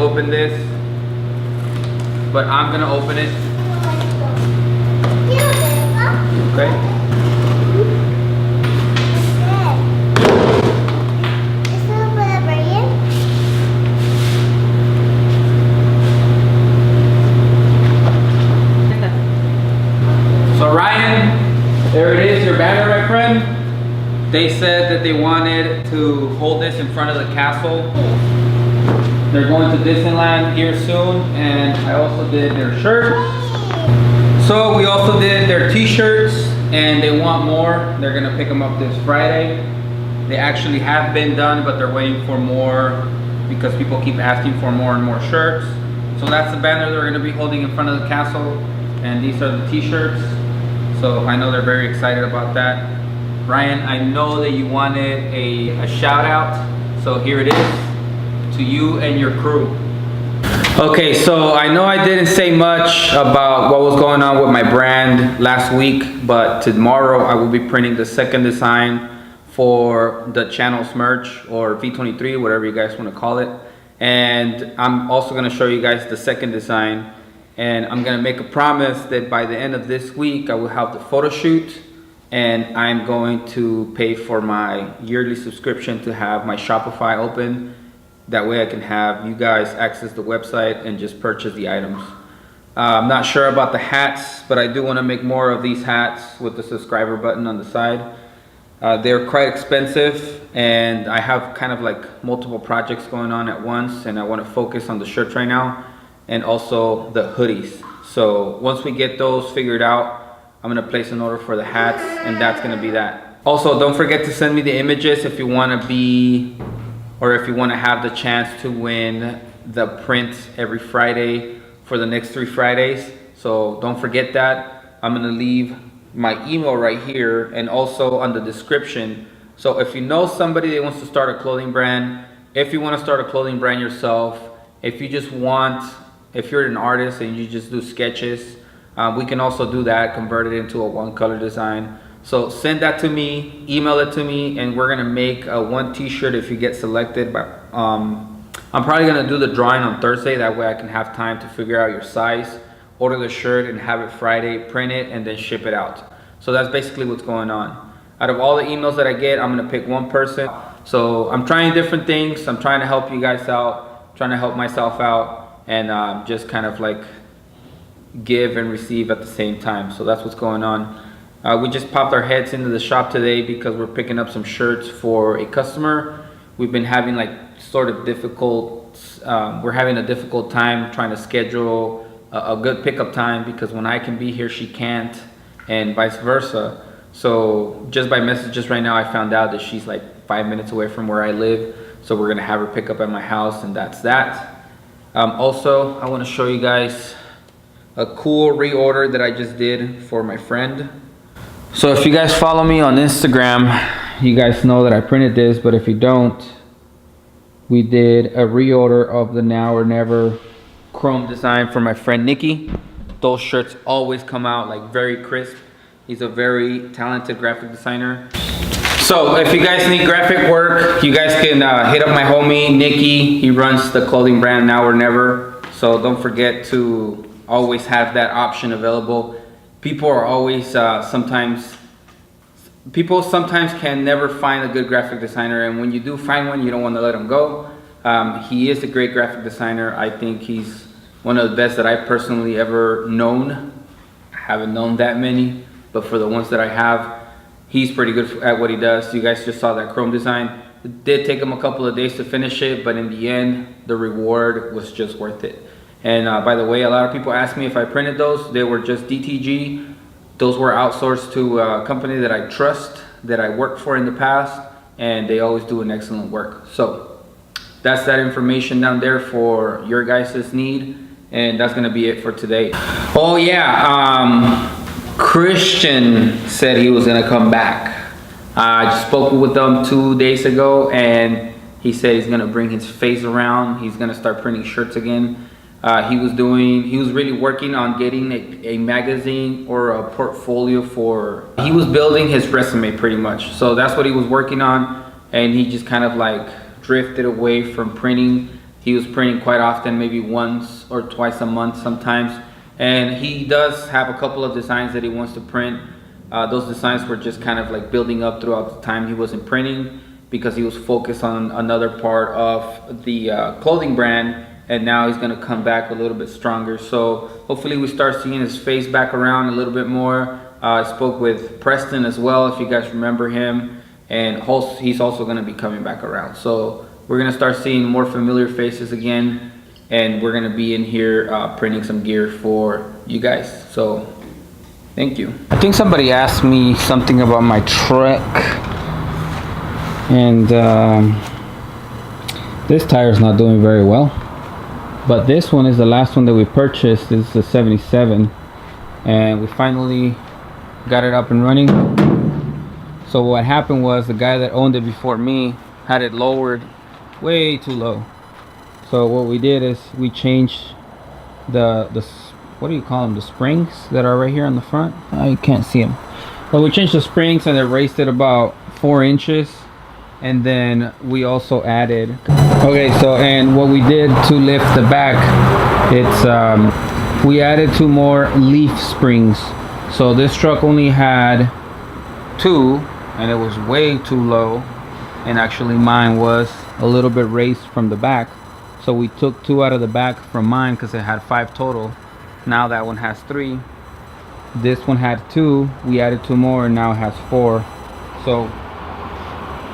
open this, but I'm gonna open it. Okay. So Ryan, there it is, your banner, my friend. They said that they wanted to hold this in front of the castle. They're going to Disneyland here soon, and I also did their shirts. So we also did their t-shirts, and they want more. They're gonna pick them up this Friday. They actually have been done, but they're waiting for more because people keep asking for more and more shirts. So that's the banner they're gonna be holding in front of the castle, and these are the t-shirts. So I know they're very excited about that. Ryan, I know that you wanted a shout out, so here it is to you and your crew. Okay, so I know I didn't say much about what was going on with my brand last week, but tomorrow I will be printing the second design for the channel's merch, or V23, whatever you guys want to call it. And I'm also going to show you guys the second design. And I'm gonna make a promise that by the end of this week, I will have the photo shoot, and I'm going to pay for my yearly subscription to have my Shopify open. That way I can have you guys access the website and just purchase the items. I'm not sure about the hats, but I do wanna make more of these hats with the subscriber button on the side. They're quite expensive, and I have kind of like multiple projects going on at once, and I wanna focus on the shirts right now, and also the hoodies. So once we get those figured out, I'm gonna place an order for the hats, and that's gonna be that. Also, don't forget to send me the images if you wanna be, or if you wanna have the chance to win the print every Friday for the next 3 Fridays. So don't forget that. I'm gonna leave my email right here and also on the description. So if you know somebody that wants to start a clothing brand, if you wanna start a clothing brand yourself, if you just want, if you're an artist and you just do sketches, we can also do that, convert it into a one color design. So send that to me, email it to me, and we're gonna make one t-shirt if you get selected. But I'm probably gonna do the drawing on Thursday, that way I can have time to figure out your size, order the shirt and have it Friday, print it, and then ship it out. So that's basically what's going on. Out of all the emails that I get, I'm gonna pick one person. So I'm trying different things. I'm trying to help you guys out, trying to help myself out, and just kind of like give and receive at the same time. So that's what's going on. We just popped our heads into the shop today because we're picking up some shirts for a customer. We've been having like sort of difficult, we're having a difficult time trying to schedule a good pickup time, because when I can be here, she can't, and vice versa. So just by messages right now, I found out that she's like 5 minutes away from where I live. So we're gonna have her pick up at my house, and that's that. Also, I want to show you guys a cool reorder that I just did for my friend. So if you guys follow me on Instagram, you guys know that I printed this, but if you don't, we did a reorder of the Now or Never chrome design for my friend Nikki. Those shirts always come out like very crisp. He's a very talented graphic designer. So if you guys need graphic work, you guys can hit up my homie Nikki. He runs the clothing brand Now or Never. So don't forget to always have that option available. People are always sometimes can never find a good graphic designer, and when you do find one, you don't want to let him go. He is a great graphic designer. I think he's one of the best that I've personally ever known. I haven't known that many, but for the ones that I have, he's pretty good at what he does. You guys just saw that chrome design. It did take him a couple of days to finish it, but in the end, the reward was just worth it. And by the way, a lot of people asked me if I printed those. They were just DTG. Those were outsourced to a company that I trust, that I worked for in the past, and they always do an excellent work. So that's that information down there for your guys' need, and that's gonna be it for today. Oh yeah, Christian said he was gonna come back. I just spoke with them 2 days ago, and he said he's gonna bring his face around. He's gonna start printing shirts again. He was really working on getting a magazine or a portfolio he was building his resume pretty much. So that's what he was working on, and he just kind of like drifted away from printing. He was printing quite often, maybe once or twice a month sometimes. And he does have a couple of designs that he wants to print. Those designs were just kind of like building up throughout the time he wasn't printing, because he was focused on another part of the clothing brand, and now he's gonna come back a little bit stronger. So hopefully we start seeing his face back around a little bit more. I spoke with Preston as well, if you guys remember him, and he's also gonna be coming back around. So we're gonna start seeing more familiar faces again, and we're gonna be in here printing some gear for you guys. So thank you. I think somebody asked me something about my truck, and this tire is not doing very well, but this one is the last one that we purchased. This is a 77, and we finally got it up and running. So what happened was, the guy that owned it before me had it lowered way too low. So what we did is we changed the what do you call them, the springs that are right here on the front. You can't see them, but we changed the springs and they raised it about 4 inches. And then we also added, and what we did to lift the back, it's we added 2 more leaf springs. So this truck only had 2, and it was way too low, and actually mine was a little bit raised from the back. So we took 2 out of the back from mine because it had 5 total. Now that one has 3. This one had 2, we added 2 more, and now it has 4. So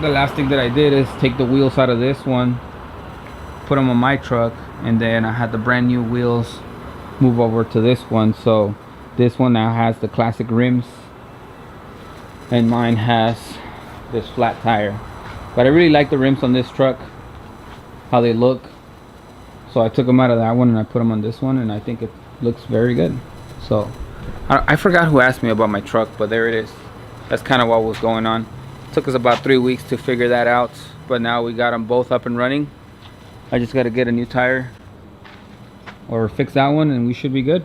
the last thing that I did is take the wheels out of this one, put them on my truck, and then I had the brand new wheels move over to this one. So this one now has the classic rims, and mine has this flat tire. But I really like the rims on this truck, how they look. So I took them out of that one and I put them on this one, and I think it looks very good. So I forgot who asked me about my truck, but there it is. That's kind of what was going on. It took us about 3 weeks to figure that out, but now we got them both up and running. I just got to get a new tire or fix that one, and we should be good.